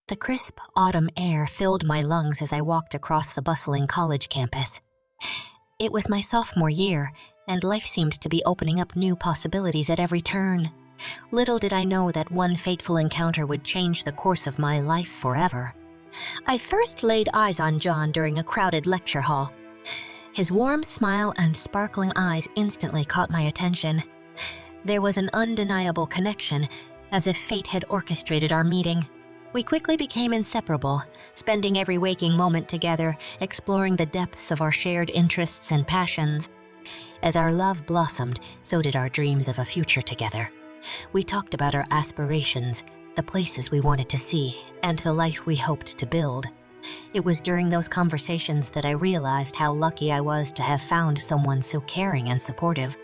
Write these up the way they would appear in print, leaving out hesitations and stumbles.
The crisp autumn air filled my lungs as I walked across the bustling college campus. It was my sophomore year, and life seemed to be opening up new possibilities at every turn. Little did I know that one fateful encounter would change the course of my life forever. I first laid eyes on John during a crowded lecture hall. His warm smile and sparkling eyes instantly caught my attention. There was an undeniable connection, as if fate had orchestrated our meeting. We quickly became inseparable, spending every waking moment together, exploring the depths of our shared interests and passions. As our love blossomed, so did our dreams of a future together. We talked about our aspirations, the places we wanted to see, and the life we hoped to build. It was during those conversations that I realized how lucky I was to have found someone so caring and supportive.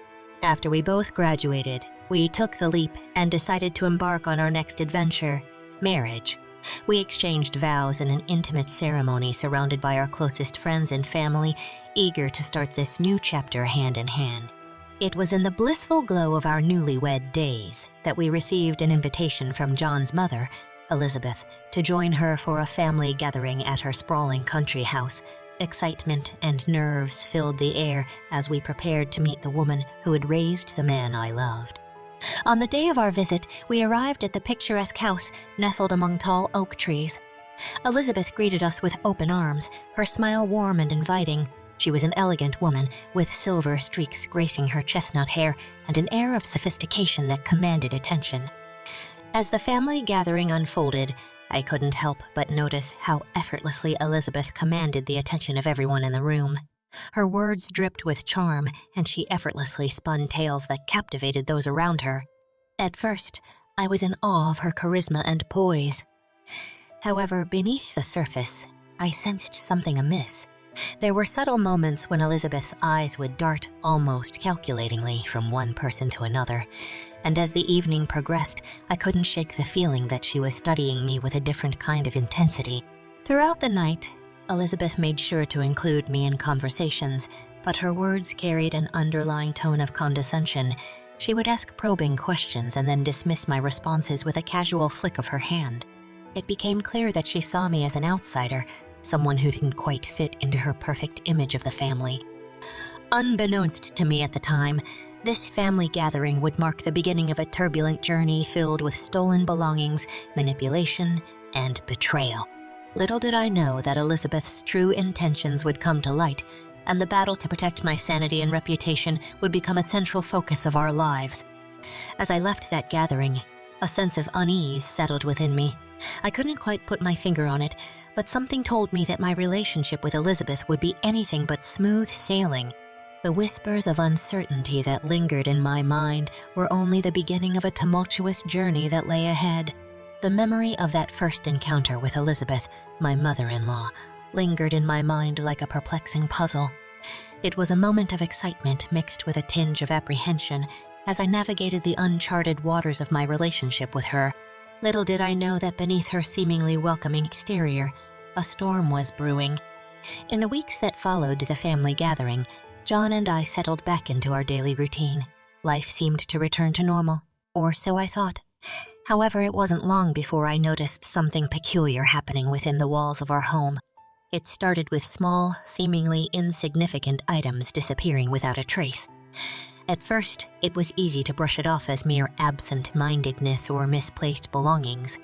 After we both graduated, we took the leap and decided to embark on our next adventure, marriage. We exchanged vows in an intimate ceremony surrounded by our closest friends and family, eager to start this new chapter hand in hand. It was in the blissful glow of our newlywed days that we received an invitation from John's mother, Elizabeth, to join her for a family gathering at her sprawling country house. Excitement and nerves filled the air as we prepared to meet the woman who had raised the man I loved. On the day of our visit, we arrived at the picturesque house nestled among tall oak trees. Elizabeth greeted us with open arms, her smile warm and inviting. She was an elegant woman with silver streaks gracing her chestnut hair and an air of sophistication that commanded attention. As the family gathering unfolded, I couldn't help but notice how effortlessly Elizabeth commanded the attention of everyone in the room. Her words dripped with charm, and she effortlessly spun tales that captivated those around her. At first, I was in awe of her charisma and poise. However, beneath the surface, I sensed something amiss. There were subtle moments when Elizabeth's eyes would dart almost calculatingly from one person to another, and as the evening progressed, I couldn't shake the feeling that she was studying me with a different kind of intensity. Throughout the night, Elizabeth made sure to include me in conversations, but her words carried an underlying tone of condescension. She would ask probing questions and then dismiss my responses with a casual flick of her hand. It became clear that she saw me as an outsider, someone who didn't quite fit into her perfect image of the family. Unbeknownst to me at the time, this family gathering would mark the beginning of a turbulent journey filled with stolen belongings, manipulation, and betrayal. Little did I know that Elizabeth's true intentions would come to light, and the battle to protect my sanity and reputation would become a central focus of our lives. As I left that gathering, a sense of unease settled within me. I couldn't quite put my finger on it, but something told me that my relationship with Elizabeth would be anything but smooth sailing. The whispers of uncertainty that lingered in my mind were only the beginning of a tumultuous journey that lay ahead. The memory of that first encounter with Elizabeth, my mother-in-law, lingered in my mind like a perplexing puzzle. It was a moment of excitement mixed with a tinge of apprehension as I navigated the uncharted waters of my relationship with her. Little did I know that beneath her seemingly welcoming exterior, a storm was brewing. In the weeks that followed the family gathering, John and I settled back into our daily routine. Life seemed to return to normal, or so I thought. However, it wasn't long before I noticed something peculiar happening within the walls of our home. It started with small, seemingly insignificant items disappearing without a trace. At first, it was easy to brush it off as mere absent-mindedness or misplaced belongings.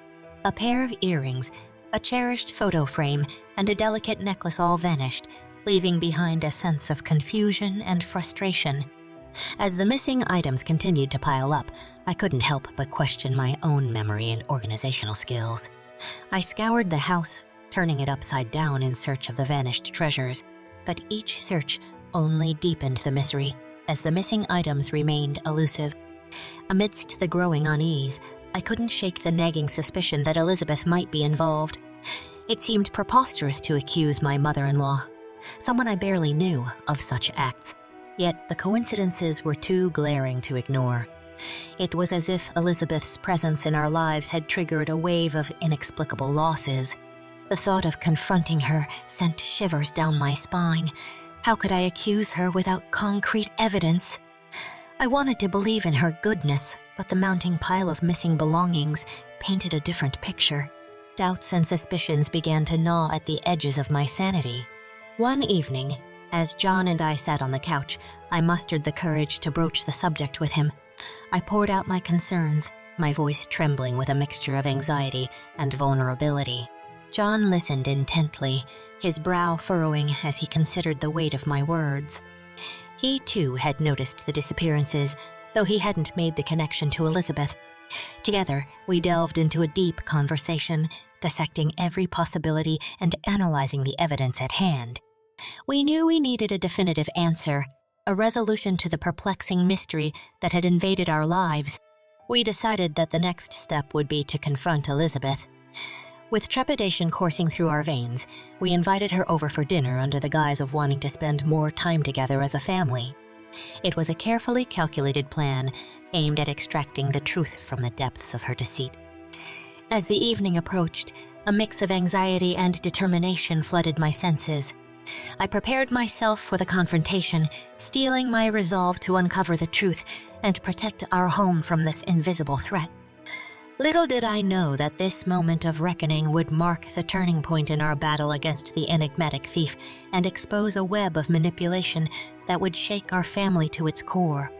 A pair of earrings, a cherished photo frame, and a delicate necklace all vanished, leaving behind a sense of confusion and frustration. As the missing items continued to pile up, I couldn't help but question my own memory and organizational skills. I scoured the house, turning it upside down in search of the vanished treasures, but each search only deepened the mystery, as the missing items remained elusive. Amidst the growing unease, I couldn't shake the nagging suspicion that Elizabeth might be involved. It seemed preposterous to accuse my mother-in-law, someone I barely knew, of such acts. Yet the coincidences were too glaring to ignore. It was as if Elizabeth's presence in our lives had triggered a wave of inexplicable losses. The thought of confronting her sent shivers down my spine. How could I accuse her without concrete evidence? I wanted to believe in her goodness, but the mounting pile of missing belongings painted a different picture. doubts and suspicions began to gnaw at the edges of my sanity. One evening, as John and I sat on the couch, I mustered the courage to broach the subject with him. I poured out my concerns, my voice trembling with a mixture of anxiety and vulnerability. John listened intently, his brow furrowing as he considered the weight of my words. He, too, had noticed the disappearances, though he hadn't made the connection to Elizabeth. Together, we delved into a deep conversation, dissecting every possibility and analyzing the evidence at hand. We knew we needed a definitive answer, a resolution to the perplexing mystery that had invaded our lives. We decided that the next step would be to confront Elizabeth. With trepidation coursing through our veins, we invited her over for dinner under the guise of wanting to spend more time together as a family. It was a carefully calculated plan aimed at extracting the truth from the depths of her deceit. As the evening approached, a mix of anxiety and determination flooded my senses. I prepared myself for the confrontation, steeling my resolve to uncover the truth and protect our home from this invisible threat. Little did I know that this moment of reckoning would mark the turning point in our battle against the enigmatic thief and expose a web of manipulation that would shake our family to its core.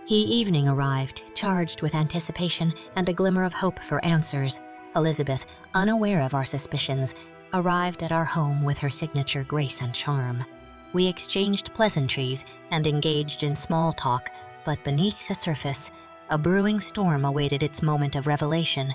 Evening arrived, charged with anticipation and a glimmer of hope for answers. Elizabeth, unaware of our suspicions, arrived at our home with her signature grace and charm. We exchanged pleasantries and engaged in small talk, but beneath the surface, a brewing storm awaited its moment of revelation.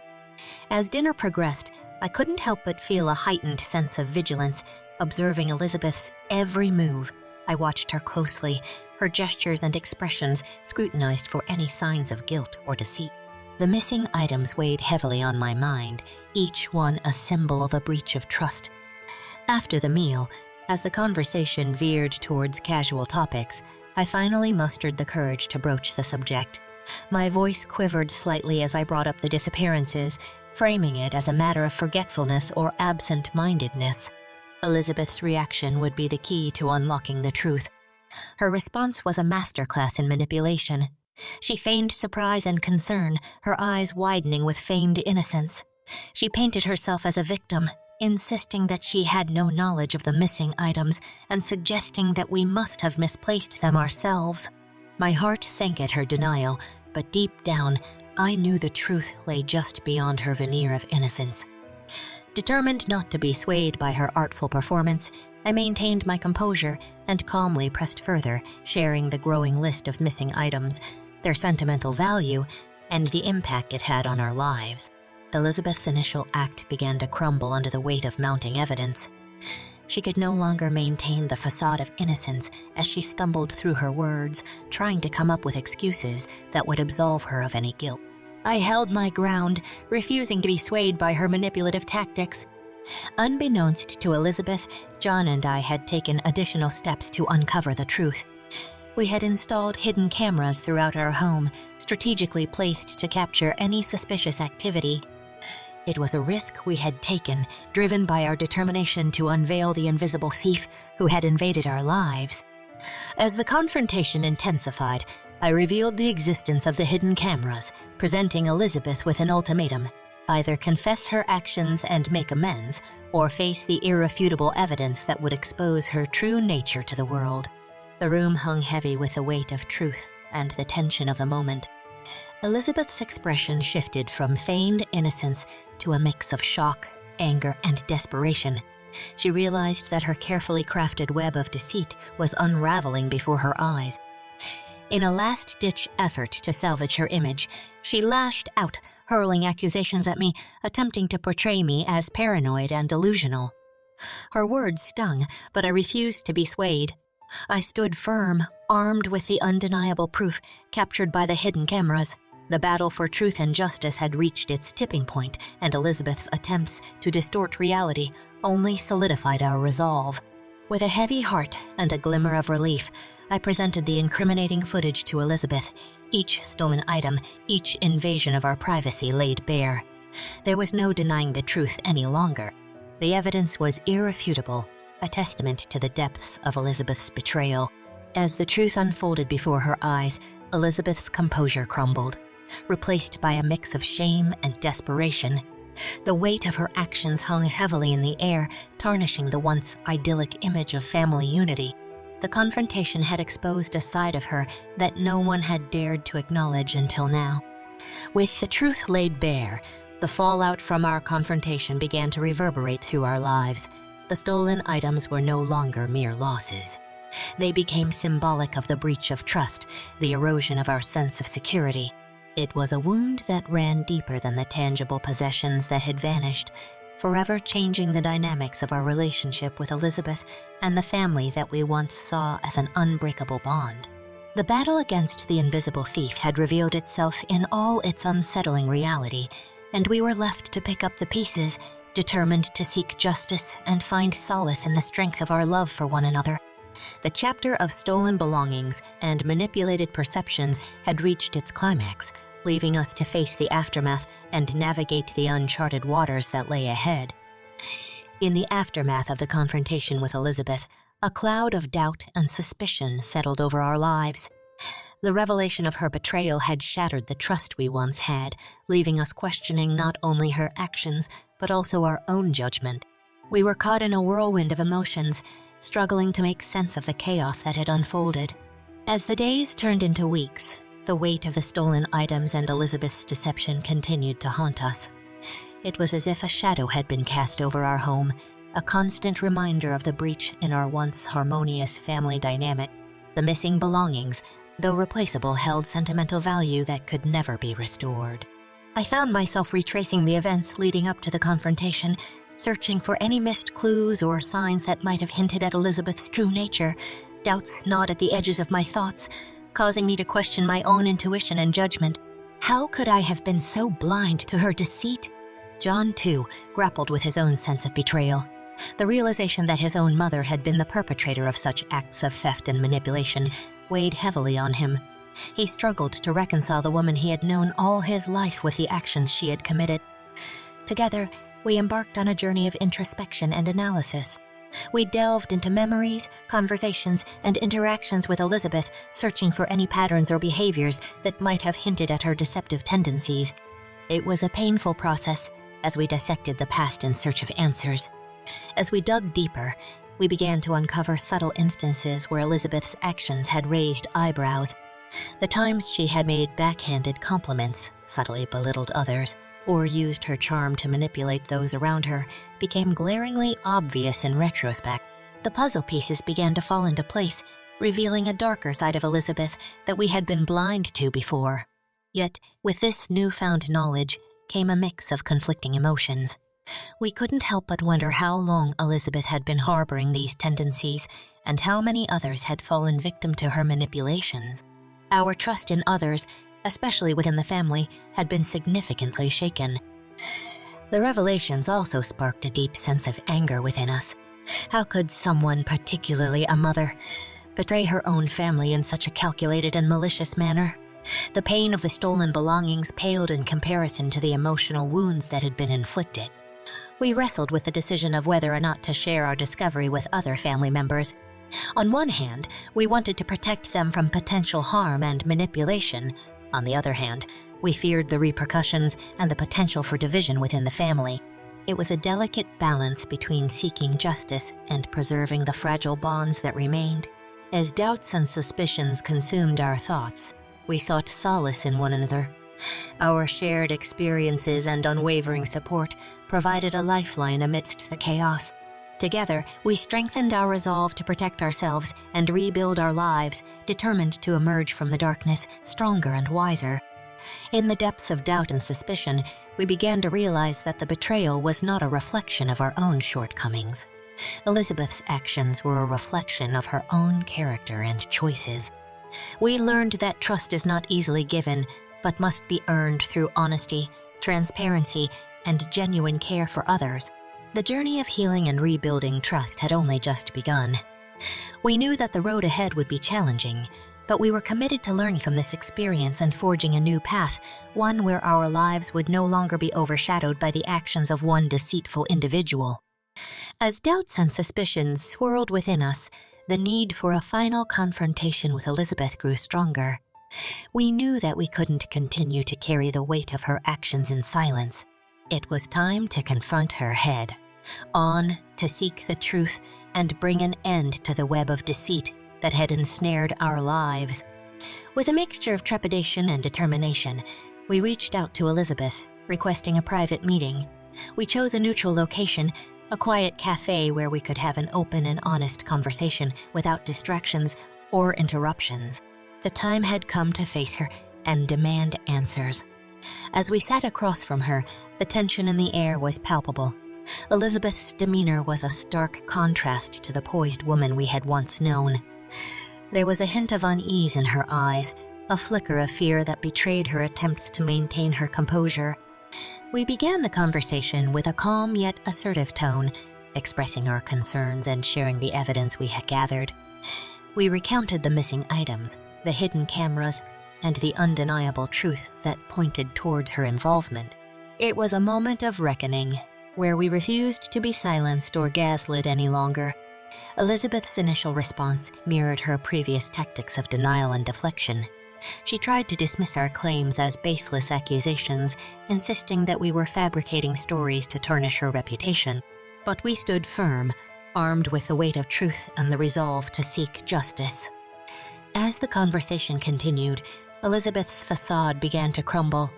As dinner progressed, I couldn't help but feel a heightened sense of vigilance, observing Elizabeth's every move. I watched her closely, her gestures and expressions scrutinized for any signs of guilt or deceit. The missing items weighed heavily on my mind, each one a symbol of a breach of trust. After the meal, as the conversation veered towards casual topics, I finally mustered the courage to broach the subject. My voice quivered slightly as I brought up the disappearances, framing it as a matter of forgetfulness or absent-mindedness. Elizabeth's reaction would be the key to unlocking the truth. Her response was a masterclass in manipulation. She feigned surprise and concern, her eyes widening with feigned innocence. She painted herself as a victim, insisting that she had no knowledge of the missing items and suggesting that we must have misplaced them ourselves. My heart sank at her denial, but deep down, I knew the truth lay just beyond her veneer of innocence. Determined not to be swayed by her artful performance, I maintained my composure and calmly pressed further, sharing the growing list of missing items, their sentimental value, and the impact it had on our lives. Elizabeth's initial act began to crumble under the weight of mounting evidence. She could no longer maintain the facade of innocence as she stumbled through her words, trying to come up with excuses that would absolve her of any guilt. I held my ground, refusing to be swayed by her manipulative tactics. Unbeknownst to Elizabeth, John and I had taken additional steps to uncover the truth. We had installed hidden cameras throughout our home, strategically placed to capture any suspicious activity. It was a risk we had taken, driven by our determination to unveil the invisible thief who had invaded our lives. As the confrontation intensified, I revealed the existence of the hidden cameras, presenting Elizabeth with an ultimatum: either confess her actions and make amends, or face the irrefutable evidence that would expose her true nature to the world. The room hung heavy with the weight of truth and the tension of the moment. Elizabeth's expression shifted from feigned innocence to a mix of shock, anger, and desperation. She realized that her carefully crafted web of deceit was unraveling before her eyes. In a last-ditch effort to salvage her image, she lashed out, hurling accusations at me, attempting to portray me as paranoid and delusional. Her words stung, but I refused to be swayed. I stood firm, armed with the undeniable proof captured by the hidden cameras. The battle for truth and justice had reached its tipping point, and Elizabeth's attempts to distort reality only solidified our resolve. With a heavy heart and a glimmer of relief, I presented the incriminating footage to Elizabeth, each stolen item, each invasion of our privacy laid bare. There was no denying the truth any longer. The evidence was irrefutable, a testament to the depths of Elizabeth's betrayal. As the truth unfolded before her eyes, Elizabeth's composure crumbled. Replaced by a mix of shame and desperation, The weight of her actions hung heavily in the air, tarnishing the once idyllic image of family unity. The confrontation had exposed a side of her that no one had dared to acknowledge until now. With the truth laid bare, the fallout from our confrontation began to reverberate through our lives. The stolen items were no longer mere losses. They became symbolic of the breach of trust, the erosion of our sense of security. It was a wound that ran deeper than the tangible possessions that had vanished, forever changing the dynamics of our relationship with Elizabeth and the family that we once saw as an unbreakable bond. The battle against the invisible thief had revealed itself in all its unsettling reality, and we were left to pick up the pieces, determined to seek justice and find solace in the strength of our love for one another. The chapter of stolen belongings and manipulated perceptions had reached its climax, leaving us to face the aftermath and navigate the uncharted waters that lay ahead. In the aftermath of the confrontation with Elizabeth, a cloud of doubt and suspicion settled over our lives. The revelation of her betrayal had shattered the trust we once had, leaving us questioning not only her actions, but also our own judgment. We were caught in a whirlwind of emotions, struggling to make sense of the chaos that had unfolded. As the days turned into weeks, the weight of the stolen items and Elizabeth's deception continued to haunt us. It was as if a shadow had been cast over our home, a constant reminder of the breach in our once harmonious family dynamic. The missing belongings, though replaceable, held sentimental value that could never be restored. I found myself retracing the events leading up to the confrontation, searching for any missed clues or signs that might have hinted at Elizabeth's true nature. Doubts gnawed at the edges of my thoughts, causing me to question my own intuition and judgment. How could I have been so blind to her deceit? John, too, grappled with his own sense of betrayal. The realization that his own mother had been the perpetrator of such acts of theft and manipulation weighed heavily on him. He struggled to reconcile the woman he had known all his life with the actions she had committed. Together, we embarked on a journey of introspection and analysis. We delved into memories, conversations, and interactions with Elizabeth, searching for any patterns or behaviors that might have hinted at her deceptive tendencies. It was a painful process as we dissected the past in search of answers. As we dug deeper, we began to uncover subtle instances where Elizabeth's actions had raised eyebrows. The times she had made backhanded compliments, subtly belittled others, or used her charm to manipulate those around her became glaringly obvious in retrospect. The puzzle pieces began to fall into place, revealing a darker side of Elizabeth that we had been blind to before. Yet, with this newfound knowledge came a mix of conflicting emotions. We couldn't help but wonder how long Elizabeth had been harboring these tendencies and how many others had fallen victim to her manipulations. Our trust in others, especially within the family, had been significantly shaken. The revelations also sparked a deep sense of anger within us. How could someone, particularly a mother, betray her own family in such a calculated and malicious manner? The pain of the stolen belongings paled in comparison to the emotional wounds that had been inflicted. We wrestled with the decision of whether or not to share our discovery with other family members. On one hand, we wanted to protect them from potential harm and manipulation. On the other hand, we feared the repercussions and the potential for division within the family. It was a delicate balance between seeking justice and preserving the fragile bonds that remained. As doubts and suspicions consumed our thoughts, we sought solace in one another. Our shared experiences and unwavering support provided a lifeline amidst the chaos. Together, we strengthened our resolve to protect ourselves and rebuild our lives, determined to emerge from the darkness stronger and wiser. In the depths of doubt and suspicion, we began to realize that the betrayal was not a reflection of our own shortcomings. Elizabeth's actions were a reflection of her own character and choices. We learned that trust is not easily given, but must be earned through honesty, transparency, and genuine care for others. The journey of healing and rebuilding trust had only just begun. We knew that the road ahead would be challenging, but we were committed to learning from this experience and forging a new path, one where our lives would no longer be overshadowed by the actions of one deceitful individual. As doubts and suspicions swirled within us, the need for a final confrontation with Elizabeth grew stronger. We knew that we couldn't continue to carry the weight of her actions in silence. It was time to confront her head, on to seek the truth and bring an end to the web of deceit that had ensnared our lives. With a mixture of trepidation and determination, we reached out to Elizabeth, requesting a private meeting. We chose a neutral location, a quiet cafe where we could have an open and honest conversation without distractions or interruptions. The time had come to face her and demand answers. As we sat across from her, the tension in the air was palpable. Elizabeth's demeanor was a stark contrast to the poised woman we had once known. There was a hint of unease in her eyes, a flicker of fear that betrayed her attempts to maintain her composure. We began the conversation with a calm yet assertive tone, expressing our concerns and sharing the evidence we had gathered. We recounted the missing items, the hidden cameras, and the undeniable truth that pointed towards her involvement. It was a moment of reckoning, where we refused to be silenced or gaslit any longer. Elizabeth's initial response mirrored her previous tactics of denial and deflection. She tried to dismiss our claims as baseless accusations, insisting that we were fabricating stories to tarnish her reputation. But we stood firm, armed with the weight of truth and the resolve to seek justice. As the conversation continued, Elizabeth's facade began to crumble.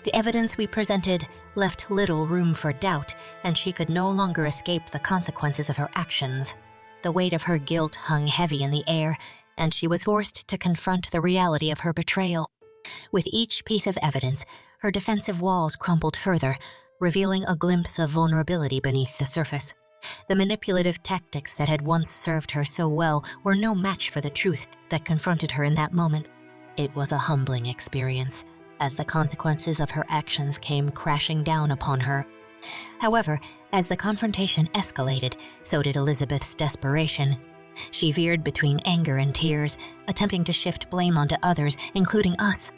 The evidence we presented left little room for doubt, and she could no longer escape the consequences of her actions. The weight of her guilt hung heavy in the air, and she was forced to confront the reality of her betrayal. With each piece of evidence, her defensive walls crumbled further, revealing a glimpse of vulnerability beneath the surface. The manipulative tactics that had once served her so well were no match for the truth that confronted her in that moment. It was a humbling experience, as the consequences of her actions came crashing down upon her. However, as the confrontation escalated, so did Elizabeth's desperation. She veered between anger and tears, attempting to shift blame onto others, including us.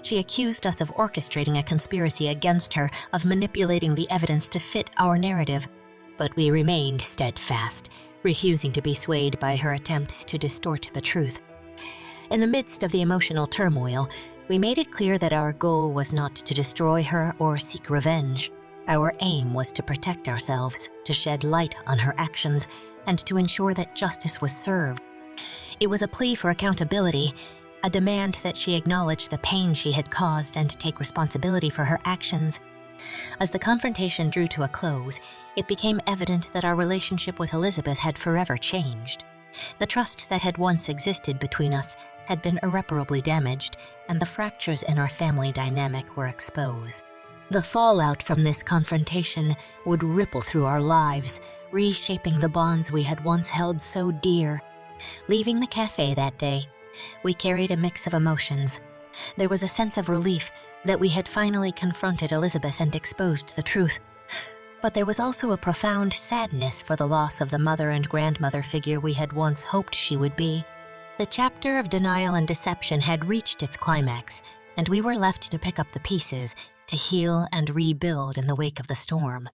She accused us of orchestrating a conspiracy against her, of manipulating the evidence to fit our narrative. But we remained steadfast, refusing to be swayed by her attempts to distort the truth. In the midst of the emotional turmoil, we made it clear that our goal was not to destroy her or seek revenge. Our aim was to protect ourselves, to shed light on her actions, and to ensure that justice was served. It was a plea for accountability, a demand that she acknowledge the pain she had caused and take responsibility for her actions. As the confrontation drew to a close, it became evident that our relationship with Elizabeth had forever changed. The trust that had once existed between us had been irreparably damaged, and the fractures in our family dynamic were exposed. The fallout from this confrontation would ripple through our lives, reshaping the bonds we had once held so dear. Leaving the cafe that day, we carried a mix of emotions. There was a sense of relief that we had finally confronted Elizabeth and exposed the truth. But there was also a profound sadness for the loss of the mother and grandmother figure we had once hoped she would be. The chapter of denial and deception had reached its climax, and we were left to pick up the pieces, to heal and rebuild in the wake of the storm.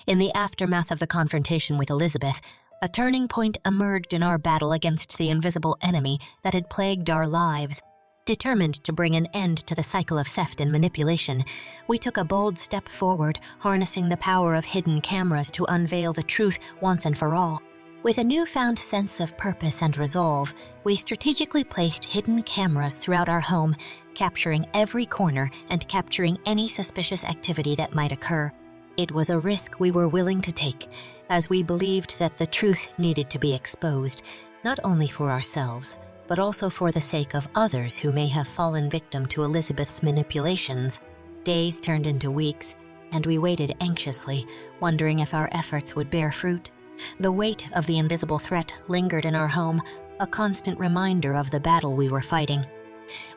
In the aftermath of the confrontation with Elizabeth, a turning point emerged in our battle against the invisible enemy that had plagued our lives. Determined to bring an end to the cycle of theft and manipulation, we took a bold step forward, harnessing the power of hidden cameras to unveil the truth once and for all. With a newfound sense of purpose and resolve, we strategically placed hidden cameras throughout our home, capturing every corner and capturing any suspicious activity that might occur. It was a risk we were willing to take, as we believed that the truth needed to be exposed, not only for ourselves, but also for the sake of others who may have fallen victim to Elizabeth's manipulations. Days turned into weeks, and we waited anxiously, wondering if our efforts would bear fruit. The weight of the invisible threat lingered in our home, a constant reminder of the battle we were fighting.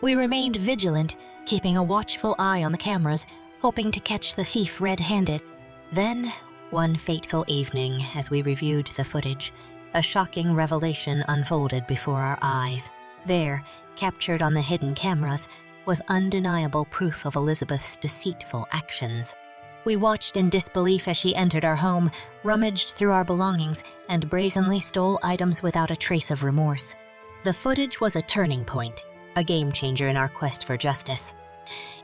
We remained vigilant, keeping a watchful eye on the cameras, hoping to catch the thief red-handed. Then, one fateful evening, as we reviewed the footage, a shocking revelation unfolded before our eyes. There, captured on the hidden cameras, was undeniable proof of Elizabeth's deceitful actions. We watched in disbelief as she entered our home, rummaged through our belongings, and brazenly stole items without a trace of remorse. The footage was a turning point, a game-changer in our quest for justice.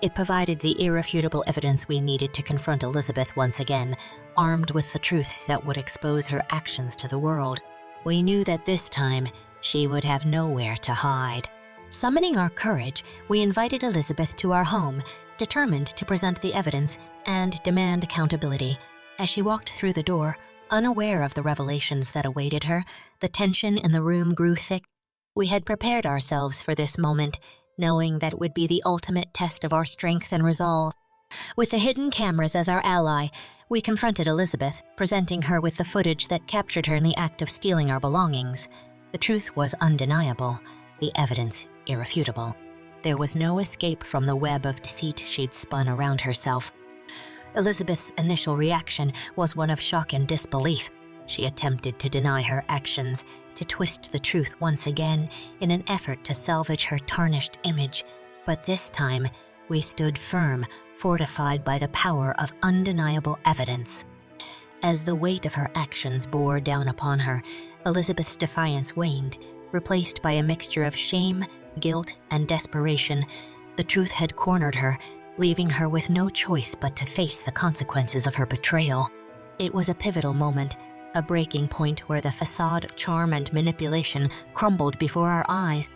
It provided the irrefutable evidence we needed to confront Elizabeth once again, armed with the truth that would expose her actions to the world. We knew that this time, she would have nowhere to hide. Summoning our courage, we invited Elizabeth to our home, determined to present the evidence and demand accountability. As she walked through the door, unaware of the revelations that awaited her, the tension in the room grew thick. We had prepared ourselves for this moment, knowing that it would be the ultimate test of our strength and resolve. With the hidden cameras as our ally, we confronted Elizabeth, presenting her with the footage that captured her in the act of stealing our belongings. The truth was undeniable, the evidence irrefutable. There was no escape from the web of deceit she'd spun around herself. Elizabeth's initial reaction was one of shock and disbelief. She attempted to deny her actions, to twist the truth once again in an effort to salvage her tarnished image. But this time, we stood firm, fortified by the power of undeniable evidence. As the weight of her actions bore down upon her, Elizabeth's defiance waned, replaced by a mixture of shame, guilt, and desperation. The truth had cornered her, leaving her with no choice but to face the consequences of her betrayal. It was a pivotal moment, a breaking point where the facade of charm and manipulation crumbled before our eyes.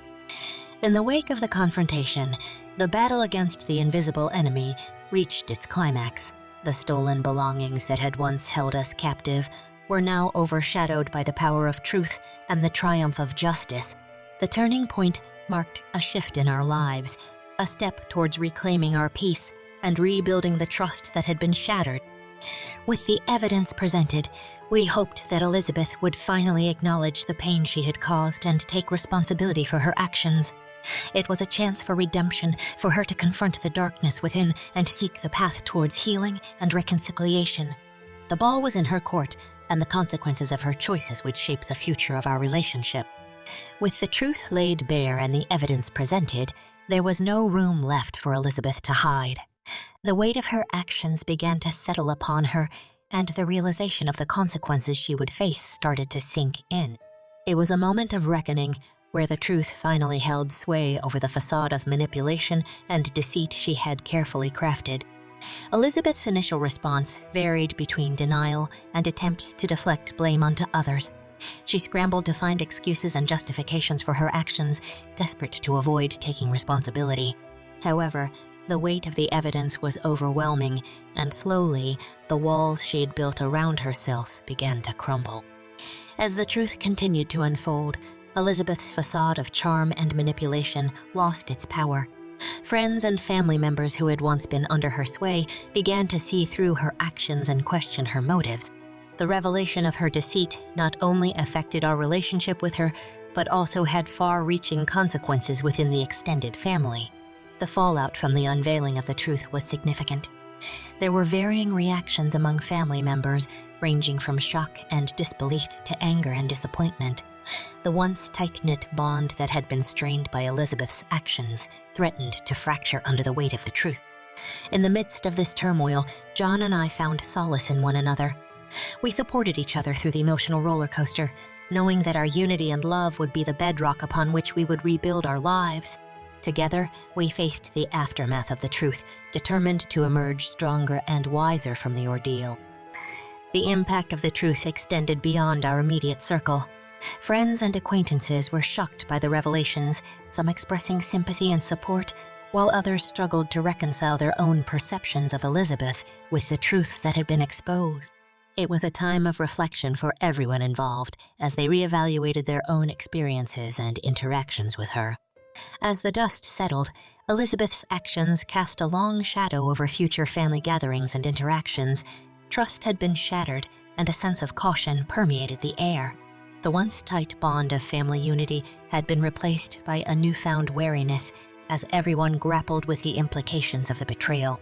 In the wake of the confrontation, the battle against the invisible enemy reached its climax. The stolen belongings that had once held us captive were now overshadowed by the power of truth and the triumph of justice. The turning point marked a shift in our lives, a step towards reclaiming our peace and rebuilding the trust that had been shattered. With the evidence presented, we hoped that Elizabeth would finally acknowledge the pain she had caused and take responsibility for her actions. It was a chance for redemption, for her to confront the darkness within and seek the path towards healing and reconciliation. The ball was in her court, and the consequences of her choices would shape the future of our relationship. With the truth laid bare and the evidence presented, there was no room left for Elizabeth to hide. The weight of her actions began to settle upon her, and the realization of the consequences she would face started to sink in. It was a moment of reckoning, where the truth finally held sway over the facade of manipulation and deceit she had carefully crafted. Elizabeth's initial response varied between denial and attempts to deflect blame onto others. She scrambled to find excuses and justifications for her actions, desperate to avoid taking responsibility. However, the weight of the evidence was overwhelming, and slowly, the walls she'd built around herself began to crumble. As the truth continued to unfold, Elizabeth's facade of charm and manipulation lost its power. Friends and family members who had once been under her sway began to see through her actions and question her motives. The revelation of her deceit not only affected our relationship with her, but also had far-reaching consequences within the extended family. The fallout from the unveiling of the truth was significant. There were varying reactions among family members, ranging from shock and disbelief to anger and disappointment. The once tight-knit bond that had been strained by Elizabeth's actions threatened to fracture under the weight of the truth. In the midst of this turmoil, John and I found solace in one another. We supported each other through the emotional roller coaster, knowing that our unity and love would be the bedrock upon which we would rebuild our lives. Together, we faced the aftermath of the truth, determined to emerge stronger and wiser from the ordeal. The impact of the truth extended beyond our immediate circle. Friends and acquaintances were shocked by the revelations, some expressing sympathy and support, while others struggled to reconcile their own perceptions of Elizabeth with the truth that had been exposed. It was a time of reflection for everyone involved as they reevaluated their own experiences and interactions with her. As the dust settled, Elizabeth's actions cast a long shadow over future family gatherings and interactions. Trust had been shattered, and a sense of caution permeated the air. The once tight bond of family unity had been replaced by a newfound wariness as everyone grappled with the implications of the betrayal.